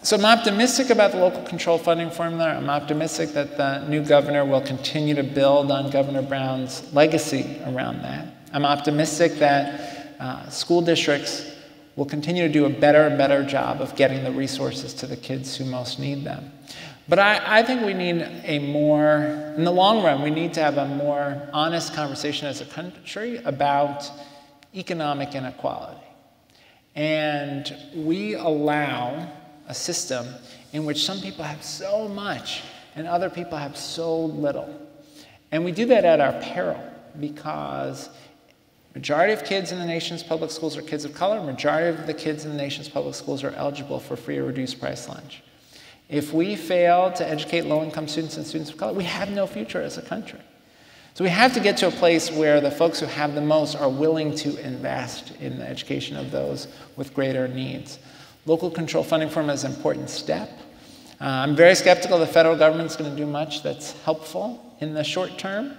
S2: So I'm optimistic about the local control funding formula. I'm optimistic that the new governor will continue to build on Governor Brown's legacy around that. I'm optimistic that school districts will continue to do a better and better job of getting the resources to the kids who most need them. But I think we need a more, in the long run, we need to have a more honest conversation as a country about economic inequality. And we allow a system in which some people have so much and other people have so little. And we do that at our peril because majority of kids in the nation's public schools are kids of color. Majority of the kids in the nation's public schools are eligible for free or reduced price lunch. If we fail to educate low-income students and students of color, we have no future as a country. So we have to get to a place where the folks who have the most are willing to invest in the education of those with greater needs. Local control funding formula is an important step. I'm very skeptical the federal government's going to do much that's helpful in the short term.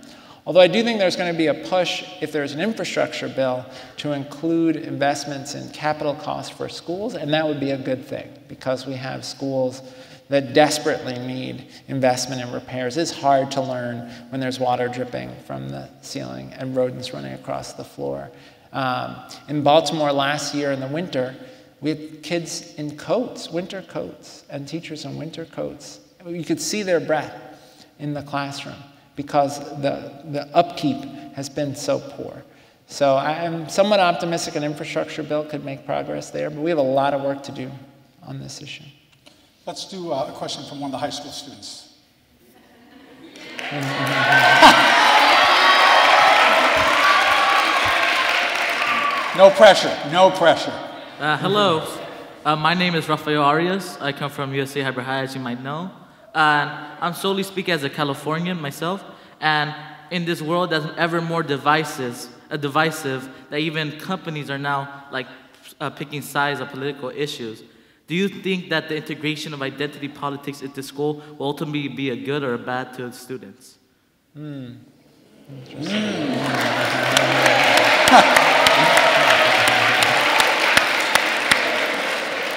S2: Although I do think there's going to be a push, if there's an infrastructure bill, to include investments in capital costs for schools, and that would be a good thing because we have schools that desperately need investment in repairs. It's hard to learn when there's water dripping from the ceiling and rodents running across the floor. In Baltimore last year in the winter, we had kids in coats, winter coats, and teachers in winter coats. You could see their breath in the classroom because the upkeep has been so poor. So I'm somewhat optimistic an infrastructure bill could make progress there, but we have a lot of work to do on this issue.
S3: Let's do a question from one of the high school students. No pressure, no pressure.
S6: Hello, my name is Rafael Arias. I come from USC Hybrid High, as you might know. And I'm solely speaking as a Californian myself. And in this world that's ever more divisive, that even companies are now like picking sides of political issues. Do you think that the integration of identity politics into school will ultimately be a good or a bad to the students?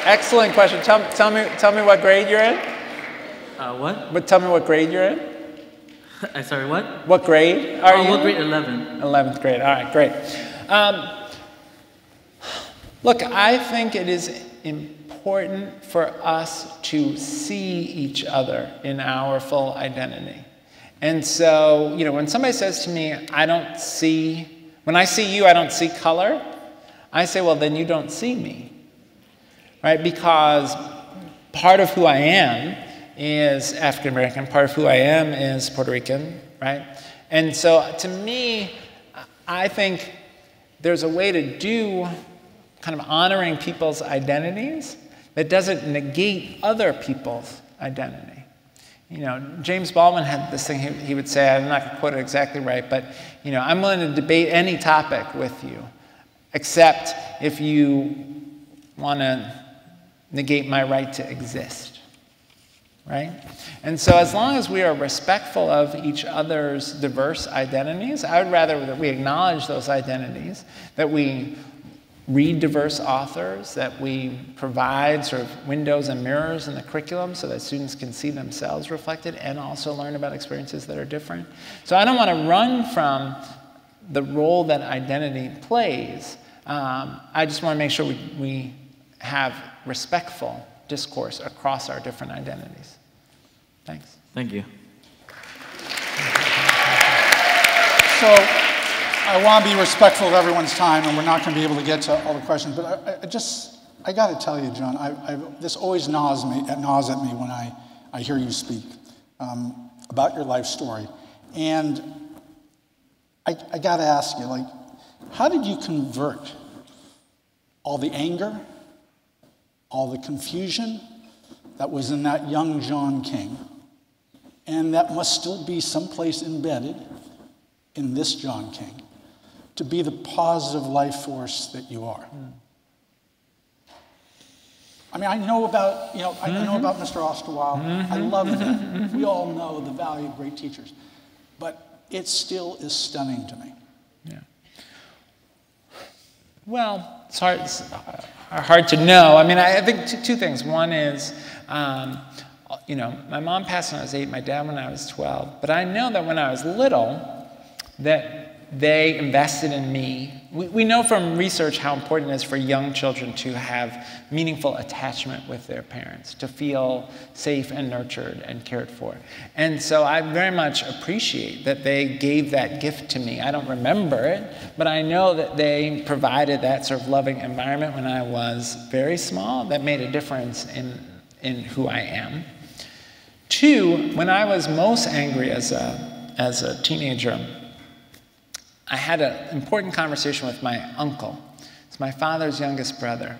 S2: Excellent question. Tell me what grade you're in?
S6: What?
S2: But tell me what grade you're in?
S6: Sorry, what?
S2: What grade are you?
S6: What grade? 11.
S2: 11th grade. All right, great. Look, I think it is important for us to see each other in our full identity. And so, when somebody says to me, when I see you, I don't see color, I say, well, then you don't see me, right? Because part of who I am is African American, part of who I am is Puerto Rican, right? And so, to me, I think there's a way to do kind of honoring people's identities that doesn't negate other people's identity. James Baldwin had this thing he would say, I'm not going to quote it exactly right, but, I'm willing to debate any topic with you, except if you want to negate my right to exist, right? And so as long as we are respectful of each other's diverse identities, I would rather that we acknowledge those identities, that we read diverse authors, that we provide sort of windows and mirrors in the curriculum so that students can see themselves reflected and also learn about experiences that are different. So I don't want to run from the role that identity plays. I just want to make sure we have respectful discourse across our different identities. Thanks.
S6: Thank you.
S3: So, I want to be respectful of everyone's time, and we're not going to be able to get to all the questions, but I got to tell you, John, this always gnaws at me when I hear you speak about your life story. And I got to ask you, how did you convert all the anger, all the confusion that was in that young John King, and that must still be someplace embedded in this John King, to be the positive life force that you are? I mean, I know about Mr. Osterwile. I love that. We all know the value of great teachers. But it still is stunning to me.
S2: Yeah. Well, it's hard to know. I mean, I think two things. One is, my mom passed when I was 8, my dad when I was 12. But I know that when I was little, that they invested in me. We know from research how important it is for young children to have meaningful attachment with their parents, to feel safe and nurtured and cared for. And so I very much appreciate that they gave that gift to me. I don't remember it, but I know that they provided that sort of loving environment when I was very small that made a difference in who I am. 2, when I was most angry as a teenager, I had an important conversation with my uncle. It's my father's youngest brother,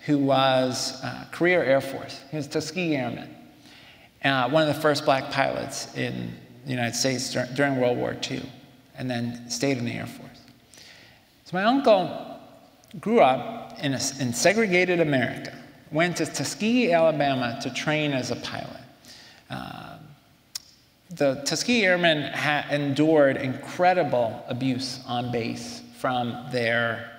S2: who was career Air Force. He was Tuskegee Airman, one of the first black pilots in the United States during World War II, and then stayed in the Air Force. So my uncle grew up in segregated America, went to Tuskegee, Alabama to train as a pilot. The Tuskegee Airmen endured incredible abuse on base from their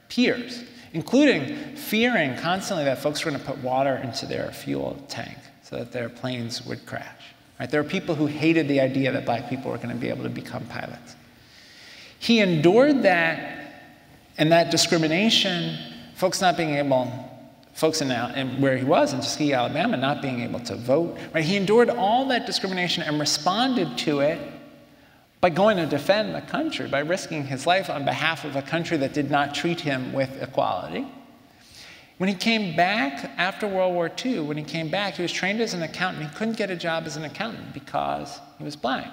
S2: peers, including fearing constantly that folks were going to put water into their fuel tank so that their planes would crash. Right? There were people who hated the idea that black people were going to be able to become pilots. He endured that and that discrimination, folks in where he was in Tuskegee, Alabama, not being able to vote. Right? He endured all that discrimination and responded to it by going to defend the country, by risking his life on behalf of a country that did not treat him with equality. When he came back after World War II, when he came back, he was trained as an accountant. He couldn't get a job as an accountant because he was black.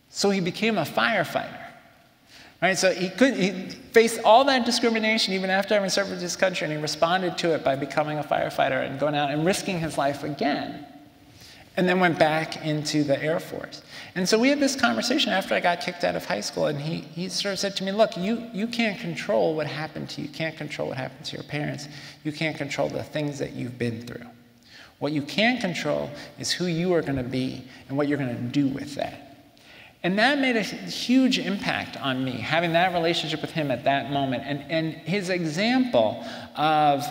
S2: So he became a firefighter. Right? So he faced all that discrimination even after having served with his country, and he responded to it by becoming a firefighter and going out and risking his life again, and then went back into the Air Force. And so we had this conversation after I got kicked out of high school, and he sort of said to me, look, you can't control what happened to you. You can't control what happened to your parents. You can't control the things that you've been through. What you can control is who you are going to be and what you're going to do with that. And that made a huge impact on me, having that relationship with him at that moment. And his example of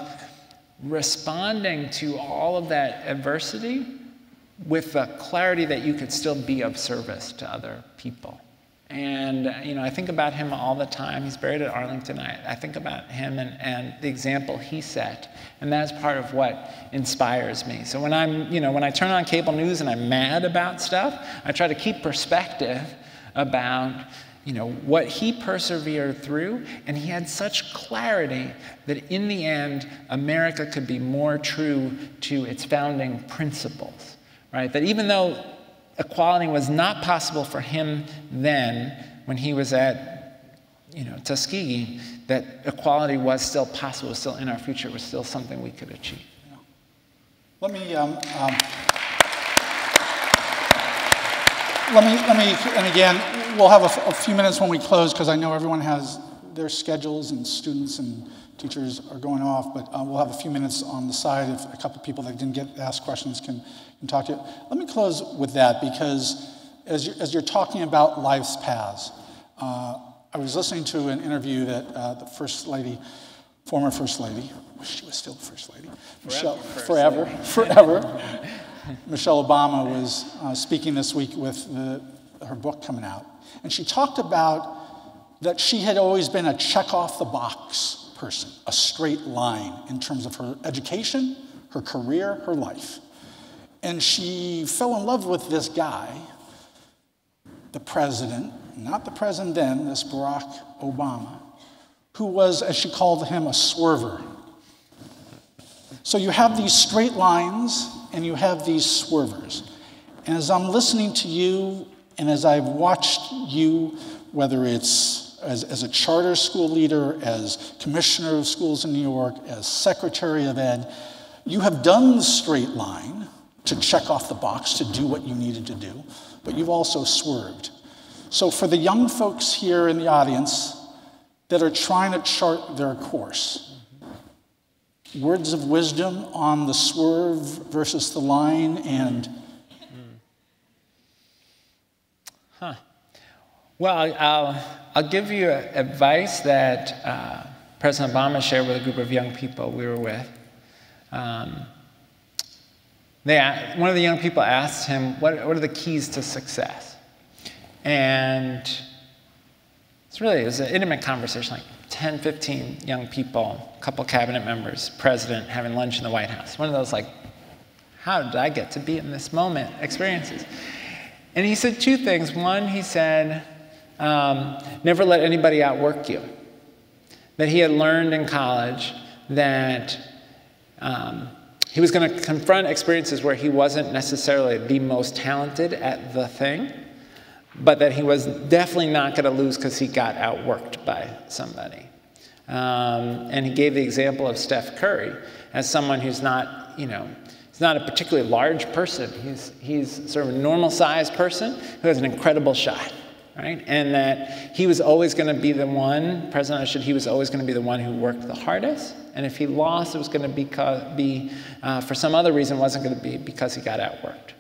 S2: responding to all of that adversity with the clarity that you could still be of service to other people. And I think about him all the time. He's buried at Arlington. I think about him and the example he set. And that's part of what inspires me. So when I turn on cable news and I'm mad about stuff, I try to keep perspective about what he persevered through, and he had such clarity that in the end, America could be more true to its founding principles, right? That even though equality was not possible for him then, when he was at, Tuskegee, that equality was still possible, was still in our future, was still something we could achieve.
S3: Let me, and again, we'll have a few minutes when we close, because I know everyone has their schedules, and students and teachers are going off, but we'll have a few minutes on the side if a couple people that didn't get asked questions can talk to you. Let me close with that, because as you're talking about life's paths, I was listening to an interview that the First Lady, former First Lady, wish she was still the First Lady, forever, Michelle Obama was speaking this week with her book coming out. And she talked about that she had always been a check-off-the-box person, a straight line in terms of her education, her career, her life. And she fell in love with this guy, the president, not the president then, this Barack Obama, who was, as she called him, a swerver. So you have these straight lines and you have these swervers. And as I'm listening to you and as I've watched you, whether it's as a charter school leader, as commissioner of schools in New York, as secretary of ed, you have done the straight line to check off the box, to do what you needed to do, but you've also swerved. So for the young folks here in the audience that are trying to chart their course, words of wisdom on the swerve versus the line and...
S2: Well, I'll give you advice that President Obama shared with a group of young people we were with. One of the young people asked him, what are the keys to success? And it was an intimate conversation, like 10, 15 young people, a couple cabinet members, president, having lunch in the White House. One of those, like, how did I get to be in this moment experiences? And he said two things. One, he said, never let anybody outwork you. That he had learned in college that he was going to confront experiences where he wasn't necessarily the most talented at the thing, but that he was definitely not going to lose because he got outworked by somebody. And he gave the example of Steph Curry as someone who's not, he's not a particularly large person. He's sort of a normal-sized person who has an incredible shot, right? And that he was always going to be the one, he was always going to be the one who worked the hardest. And if he lost, it was going to be for some other reason, it wasn't going to be because he got outworked.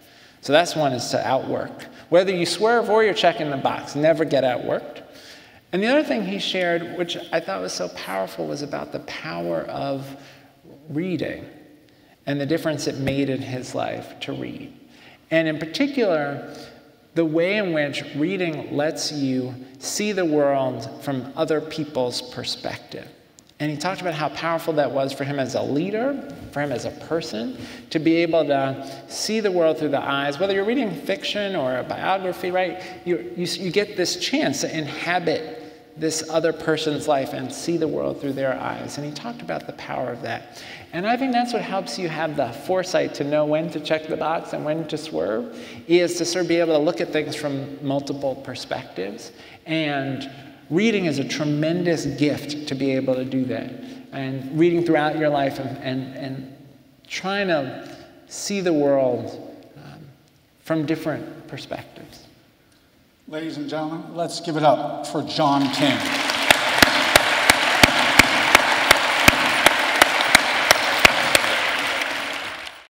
S2: So that's one, is to outwork. Whether you swerve or you're checking the box, never get outworked. And the other thing he shared, which I thought was so powerful, was about the power of reading and the difference it made in his life to read. And in particular, the way in which reading lets you see the world from other people's perspective. And he talked about how powerful that was for him as a leader, for him as a person, to be able to see the world through the eyes. Whether you're reading fiction or a biography, right? You get this chance to inhabit this other person's life and see the world through their eyes. And he talked about the power of that. And I think that's what helps you have the foresight to know when to check the box and when to swerve, is to sort of be able to look at things from multiple perspectives and reading is a tremendous gift to be able to do that. And reading throughout your life and trying to see the world from different perspectives.
S3: Ladies and gentlemen, let's give it up for John King.